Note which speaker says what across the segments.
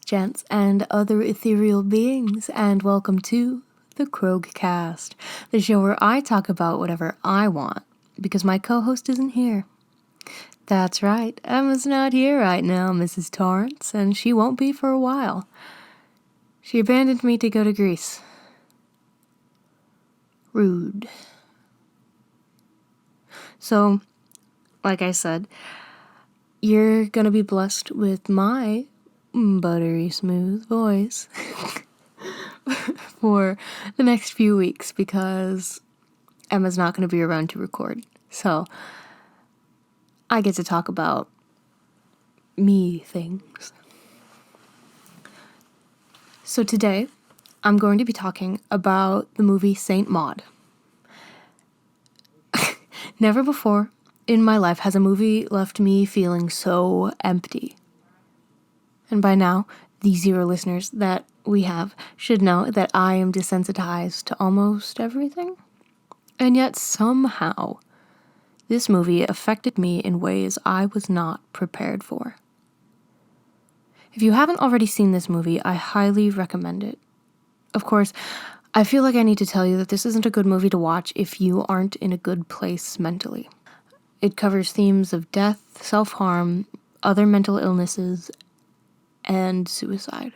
Speaker 1: Gents, and other ethereal beings, and welcome to the Kroghcast, the show where I talk about whatever I want, because my co-host isn't here. That's right, Emma's not here right now, Mrs. Torrance, and she won't be for a while. She abandoned me to go to Greece. Rude. So, like I said, you're gonna be blessed with my buttery smooth voice for the next few weeks because Emma's not gonna be around to record. So, I get to talk about me things. So today, I'm going to be talking about the movie Saint Maud. Never before in my life has a movie left me feeling so empty. And by now, the 0 listeners that we have should know that I am desensitized to almost everything. And yet somehow, this movie affected me in ways I was not prepared for. If you haven't already seen this movie, I highly recommend it. Of course, I feel like I need to tell you that this isn't a good movie to watch if you aren't in a good place mentally. It covers themes of death, self-harm, other mental illnesses, and suicide.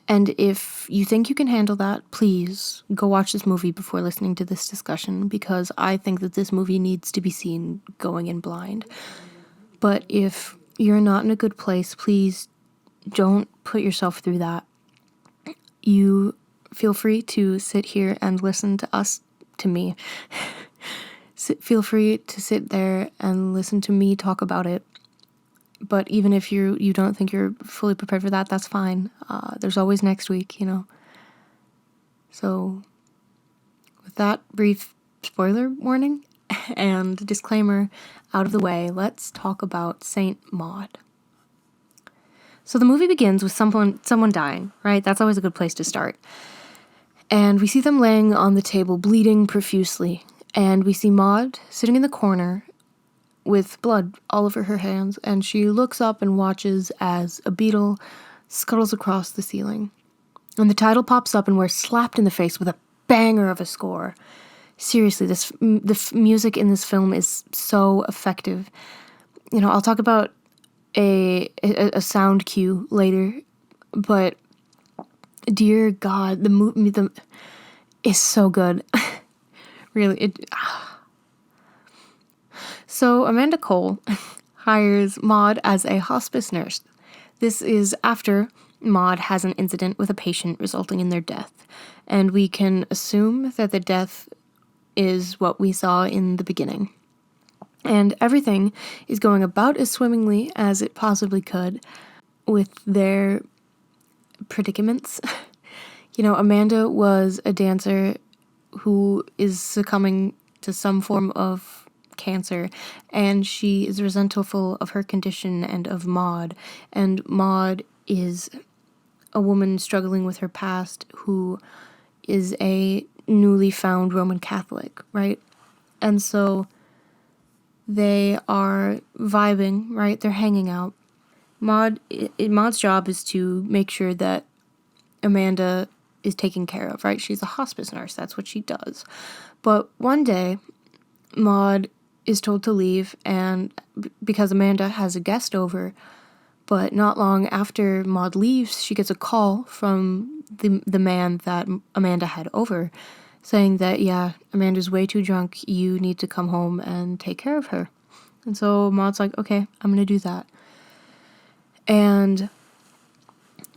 Speaker 1: And if you think you can handle that, please go watch this movie before listening to this discussion, because I think that this movie needs to be seen going in blind. But if you're not in a good place, please don't put yourself through that. You feel free to sit here and listen to me. Feel free to sit there and listen to me talk about it. But even if you don't think you're fully prepared for that, that's fine. There's always next week, you know. So, with that brief spoiler warning and disclaimer out of the way, let's talk about Saint Maud. So the movie begins with someone dying, right? That's always a good place to start. And we see them laying on the table, bleeding profusely. And we see Maud sitting in the corner with blood all over her hands, and she looks up and watches as a beetle scuttles across the ceiling. And the title pops up, and we're slapped in the face with a banger of a score. Seriously, the music in this film is so effective. You know, I'll talk about a sound cue later, but dear God, the movie is so good. Really, So Amanda Cole hires Maud as a hospice nurse. This is after Maud has an incident with a patient resulting in their death, and we can assume that the death is what we saw in the beginning. And everything is going about as swimmingly as it possibly could with their predicaments. You know, Amanda was a dancer who is succumbing to some form of cancer, and she is resentful of her condition and of Maud. And Maud is a woman struggling with her past who is a newly found Roman Catholic, right? And so they are vibing, right? They're hanging out. Maud's job is to make sure that Amanda is taken care of, right? She's a hospice nurse. That's what she does. But one day, Maud is told to leave, and because Amanda has a guest over, but not long after Maud leaves, she gets a call from the man that Amanda had over, saying that, yeah, Amanda's way too drunk. You need to come home and take care of her. And so Maud's like, okay, I'm going to do that. And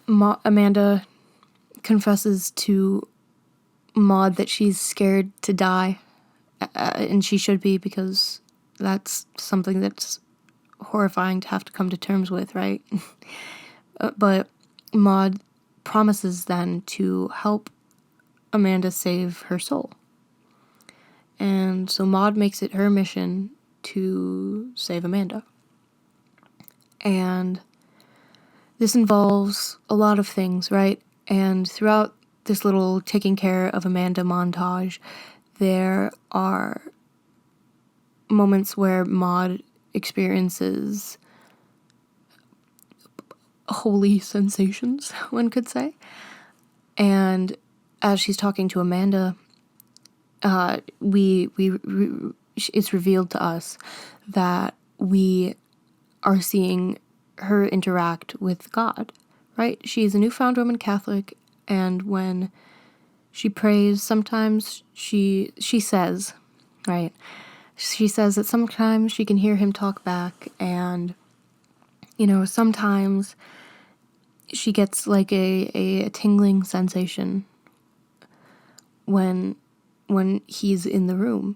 Speaker 1: Amanda confesses to Maud that she's scared to die, and she should be, because that's something that's horrifying to have to come to terms with, right? But Maud promises then to help Amanda save her soul. And so Maud makes it her mission to save Amanda. And this involves a lot of things, right? And throughout this little taking care of Amanda montage, there are moments where Maud experiences holy sensations, one could say. And as she's talking to Amanda, it's revealed to us that we are seeing her interact with God, right? She's a newfound Roman Catholic, and when she prays, sometimes she says, right? She says that sometimes she can hear him talk back, and, sometimes she gets like a tingling sensation when he's in the room.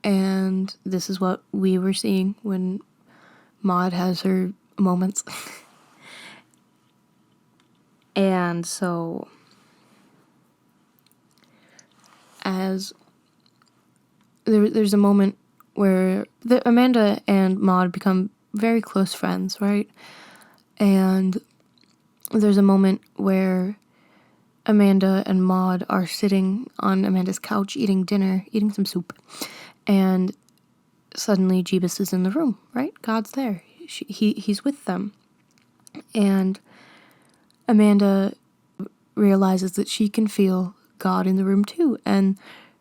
Speaker 1: And this is what we were seeing when Maud has her moments. And so, as there's a moment where Amanda and Maud become very close friends, right? And there's a moment where Amanda and Maud are sitting on Amanda's couch eating dinner, eating some soup, and suddenly Jeebus is in the room, right? God's there. He's with them. And Amanda realizes that she can feel God in the room too. And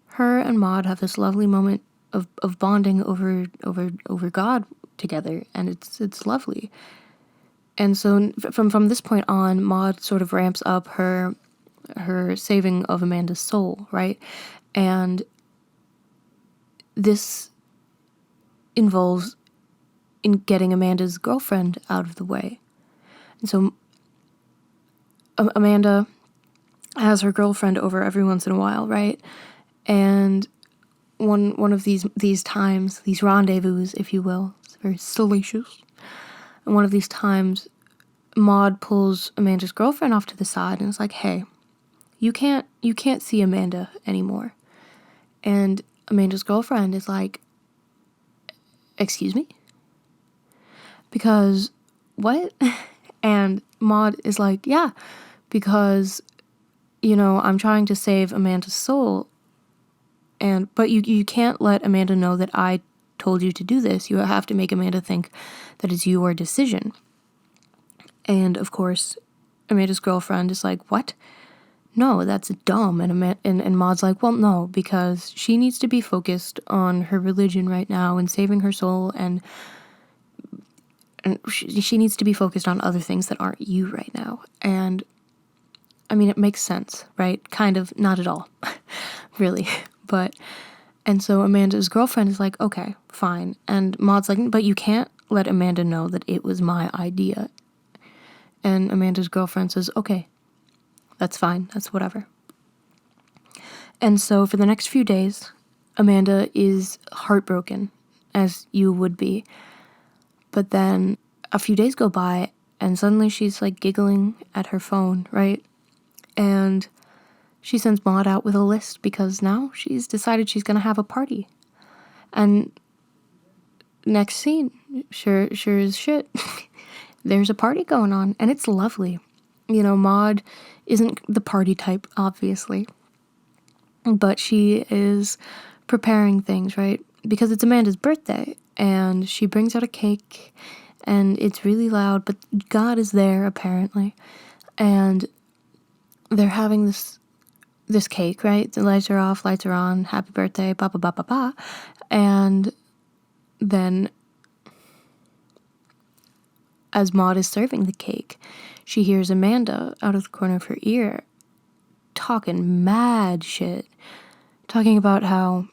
Speaker 1: her and Maud have this lovely moment of bonding over God together, and it's lovely. And so from this point on, Maud sort of ramps up her saving of Amanda's soul, right? And this involves in getting Amanda's girlfriend out of the way. And so Amanda has her girlfriend over every once in a while, right? And one of these times, these rendezvous, if you will, it's very salacious. And one of these times, Maud pulls Amanda's girlfriend off to the side and is like, "Hey, you can't see Amanda anymore." And Amanda's girlfriend is like, "Excuse me?" Because what? And Maud is like, "Yeah, because I'm trying to save Amanda's soul, but you can't let Amanda know that I told you to do this. You have to make Amanda think that it's your decision." And of course, Amanda's girlfriend is like, "What? No, that's dumb." And Maud's like, "Well, no, because she needs to be focused on her religion right now and saving her soul, and she needs to be focused on other things that aren't you right now." And I mean, it makes sense, right? Kind of, not at all, really. And so Amanda's girlfriend is like, "Okay, fine." And Maud's like, "But you can't let Amanda know that it was my idea." And Amanda's girlfriend says, "Okay, that's fine. That's whatever." And so for the next few days, Amanda is heartbroken, as you would be. But then a few days go by, and suddenly she's like giggling at her phone, right? And she sends Maud out with a list because now she's decided she's going to have a party. And next scene, sure as shit, there's a party going on, and it's lovely. Maud isn't the party type, obviously, but she is preparing things, right? Because it's Amanda's birthday, and she brings out a cake, and it's really loud, but God is there, apparently. And they're having this cake, right? The lights are off, lights are on, happy birthday, ba ba ba ba ba. And then, as Maud is serving the cake, she hears Amanda out of the corner of her ear talking mad shit, talking about how,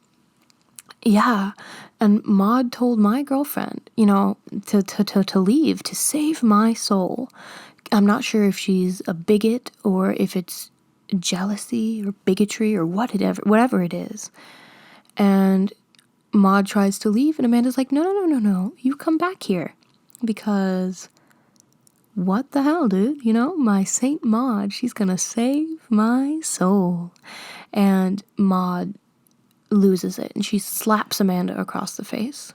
Speaker 1: yeah, and Maud told my girlfriend, to leave, to save my soul. I'm not sure if she's a bigot or if it's jealousy or bigotry or whatever it is. And Maud tries to leave, and Amanda's like, no, you come back here. Because what the hell, dude? My Saint Maud, she's gonna save my soul. And Maud loses it, and she slaps Amanda across the face.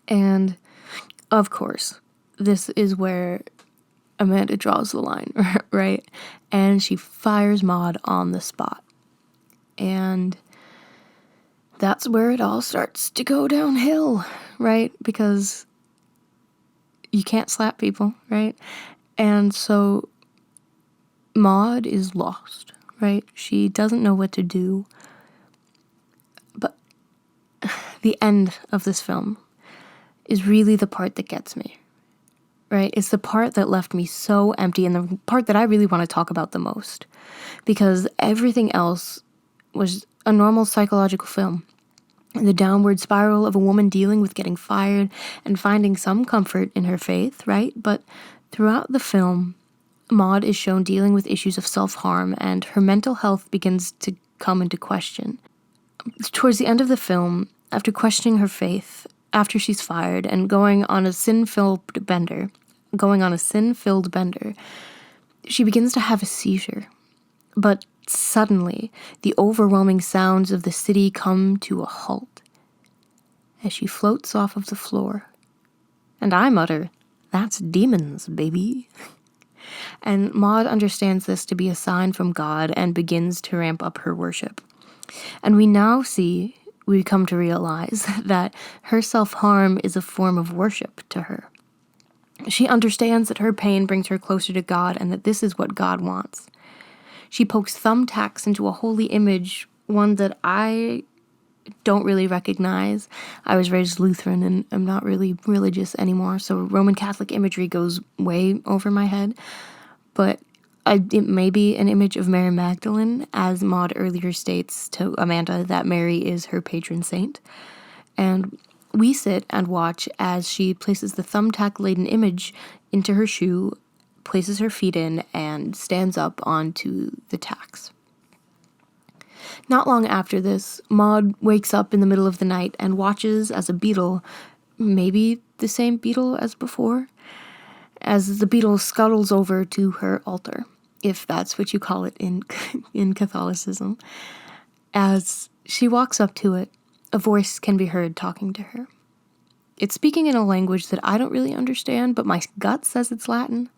Speaker 1: And of course, this is where Amanda draws the line, right? And she fires Maud on the spot. And that's where it all starts to go downhill, right? Because you can't slap people, right? And so Maud is lost, right? She doesn't know what to do. But the end of this film is really the part that gets me, right? It's the part that left me so empty, and the part that I really want to talk about the most, because everything else was a normal psychological film. The downward spiral of a woman dealing with getting fired and finding some comfort in her faith, right? But throughout the film, Maud is shown dealing with issues of self-harm, and her mental health begins to come into question. Towards the end of the film, after questioning her faith, after she's fired and going on a sin-filled bender, she begins to have a seizure. But suddenly, the overwhelming sounds of the city come to a halt as she floats off of the floor. And I mutter, "That's demons, baby." And Maud understands this to be a sign from God and begins to ramp up her worship. And we come to realize that her self-harm is a form of worship to her. She understands that her pain brings her closer to God and that this is what God wants. She pokes thumbtacks into a holy image, one that I don't really recognize. I was raised Lutheran and I'm not really religious anymore, so Roman Catholic imagery goes way over my head. But it may be an image of Mary Magdalene, as Maud earlier states to Amanda that Mary is her patron saint. And we sit and watch as she places the thumbtack-laden image into her shoe, places her feet in, and stands up onto the tacks. Not long after this, Maud wakes up in the middle of the night and watches as a beetle, maybe the same beetle as before, as the beetle scuttles over to her altar, if that's what you call it in Catholicism. As she walks up to it, a voice can be heard talking to her. It's speaking in a language that I don't really understand, but my gut says it's Latin.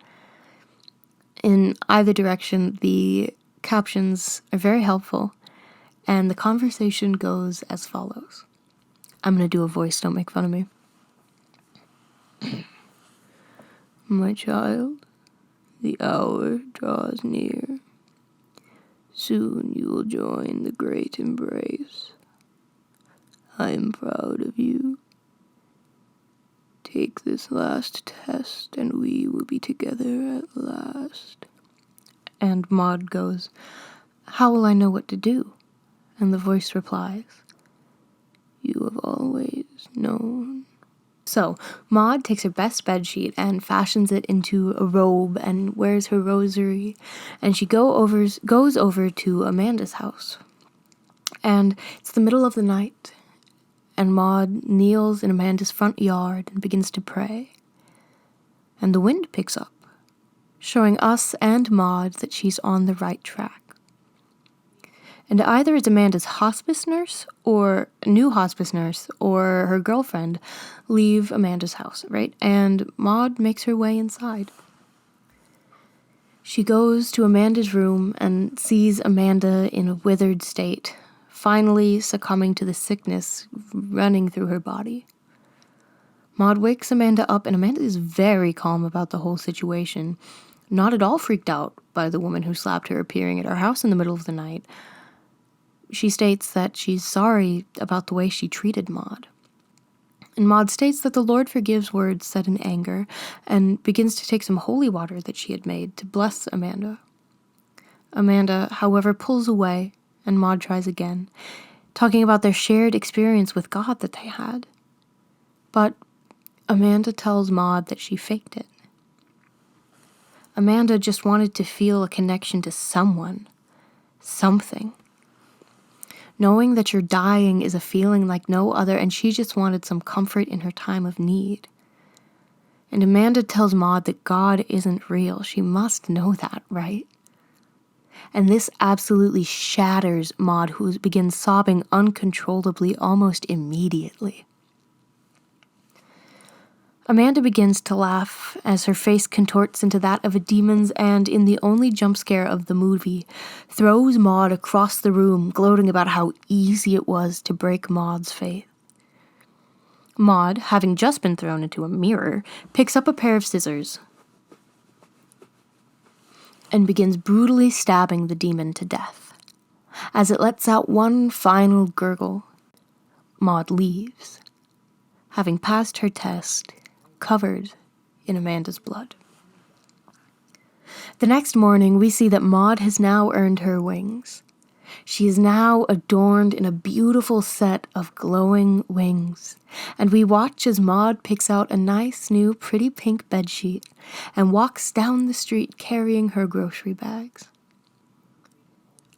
Speaker 1: In either direction, the captions are very helpful, and the conversation goes as follows. I'm going to do a voice, don't make fun of me. My child, the hour draws near. Soon you will join the great embrace. I am proud of you. Take this last test and we will be together at last. And Maud goes, "How will I know what to do?" And the voice replies, "You have always known." So Maud takes her best bedsheet and fashions it into a robe and wears her rosary, and she goes over to Amanda's house. And it's the middle of the night, and Maud kneels in Amanda's front yard and begins to pray. And the wind picks up, showing us and Maud that she's on the right track. And either it's Amanda's hospice nurse or new hospice nurse or her girlfriend leave Amanda's house, right? And Maud makes her way inside. She goes to Amanda's room and sees Amanda in a withered state, finally succumbing to the sickness running through her body. Maud wakes Amanda up, and Amanda is very calm about the whole situation, not at all freaked out by the woman who slapped her appearing at her house in the middle of the night. She states that she's sorry about the way she treated Maud. And Maud states that the Lord forgives words said in anger and begins to take some holy water that she had made to bless Amanda. Amanda, however, pulls away, and Maud tries again, talking about their shared experience with God that they had. But Amanda tells Maud that she faked it. Amanda just wanted to feel a connection to someone, something. Knowing that you're dying is a feeling like no other, and she just wanted some comfort in her time of need. And Amanda tells Maud that God isn't real. She must know that, right? And this absolutely shatters Maud, who begins sobbing uncontrollably almost immediately. Amanda begins to laugh as her face contorts into that of a demon's, and in the only jump scare of the movie, throws Maud across the room, gloating about how easy it was to break Maud's faith. Maud, having just been thrown into a mirror, picks up a pair of scissors and begins brutally stabbing the demon to death. As it lets out one final gurgle, Maud leaves, having passed her test, covered in Amanda's blood. The next morning, we see that Maud has now earned her wings. She is now adorned in a beautiful set of glowing wings, and we watch as Maud picks out a nice new pretty pink bedsheet and walks down the street carrying her grocery bags.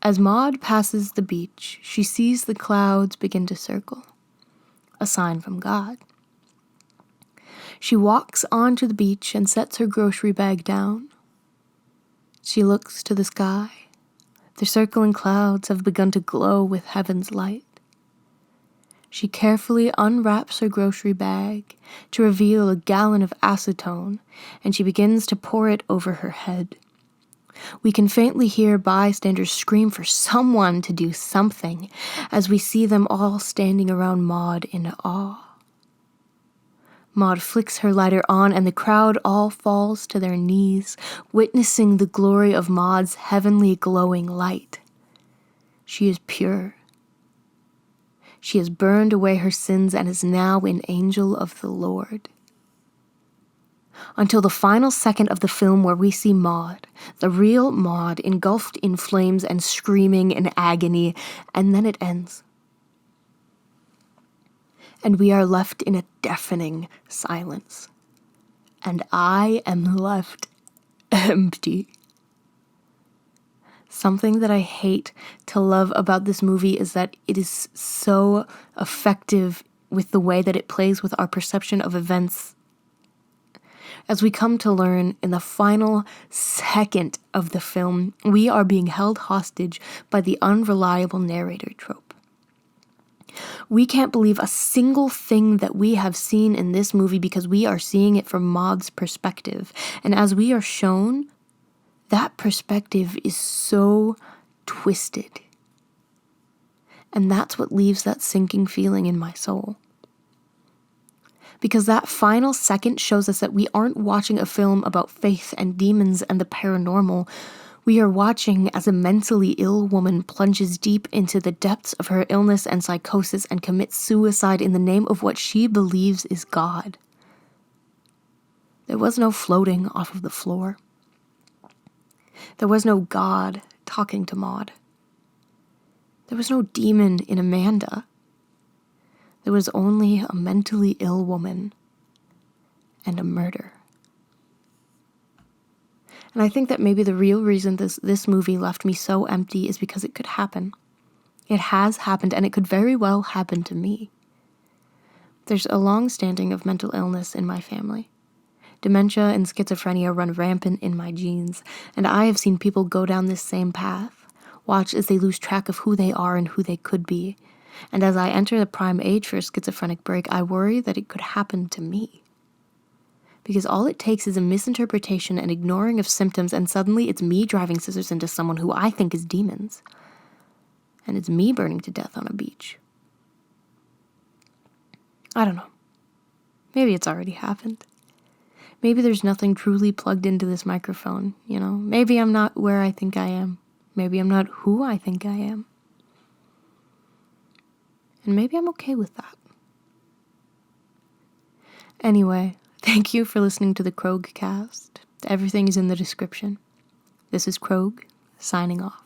Speaker 1: As Maud passes the beach, she sees the clouds begin to circle, a sign from God. She walks onto the beach and sets her grocery bag down. She looks to the sky. The circling clouds have begun to glow with heaven's light. She carefully unwraps her grocery bag to reveal a gallon of acetone, and she begins to pour it over her head. We can faintly hear bystanders scream for someone to do something as we see them all standing around Maud in awe. Maud flicks her lighter on, and the crowd all falls to their knees, witnessing the glory of Maud's heavenly glowing light. She is pure. She has burned away her sins and is now an angel of the Lord. Until the final second of the film where we see Maud, the real Maud, engulfed in flames and screaming in agony, and then it ends. And we are left in a deafening silence. And I am left empty. Something that I hate to love about this movie is that it is so effective with the way that it plays with our perception of events. As we come to learn in the final second of the film, we are being held hostage by the unreliable narrator trope. We can't believe a single thing that we have seen in this movie because we are seeing it from Maud's perspective. And as we are shown, that perspective is so twisted. And that's what leaves that sinking feeling in my soul. Because that final second shows us that we aren't watching a film about faith and demons and the paranormal. We are watching as a mentally ill woman plunges deep into the depths of her illness and psychosis and commits suicide in the name of what she believes is God. There was no floating off of the floor. There was no God talking to Maud. There was no demon in Amanda. There was only a mentally ill woman and a murder. And I think that maybe the real reason this movie left me so empty is because it could happen. It has happened, and it could very well happen to me. There's a long standing of mental illness in my family. Dementia and schizophrenia run rampant in my genes, and I have seen people go down this same path, watch as they lose track of who they are and who they could be. And as I enter the prime age for a schizophrenic break, I worry that it could happen to me. Because all it takes is a misinterpretation and ignoring of symptoms, and suddenly it's me driving scissors into someone who I think is demons. And it's me burning to death on a beach. I don't know. Maybe it's already happened. Maybe there's nothing truly plugged into this microphone, you know? Maybe I'm not where I think I am. Maybe I'm not who I think I am. And maybe I'm okay with that. Anyway, thank you for listening to the Kroghcast. Everything is in the description. This is Krogh, signing off.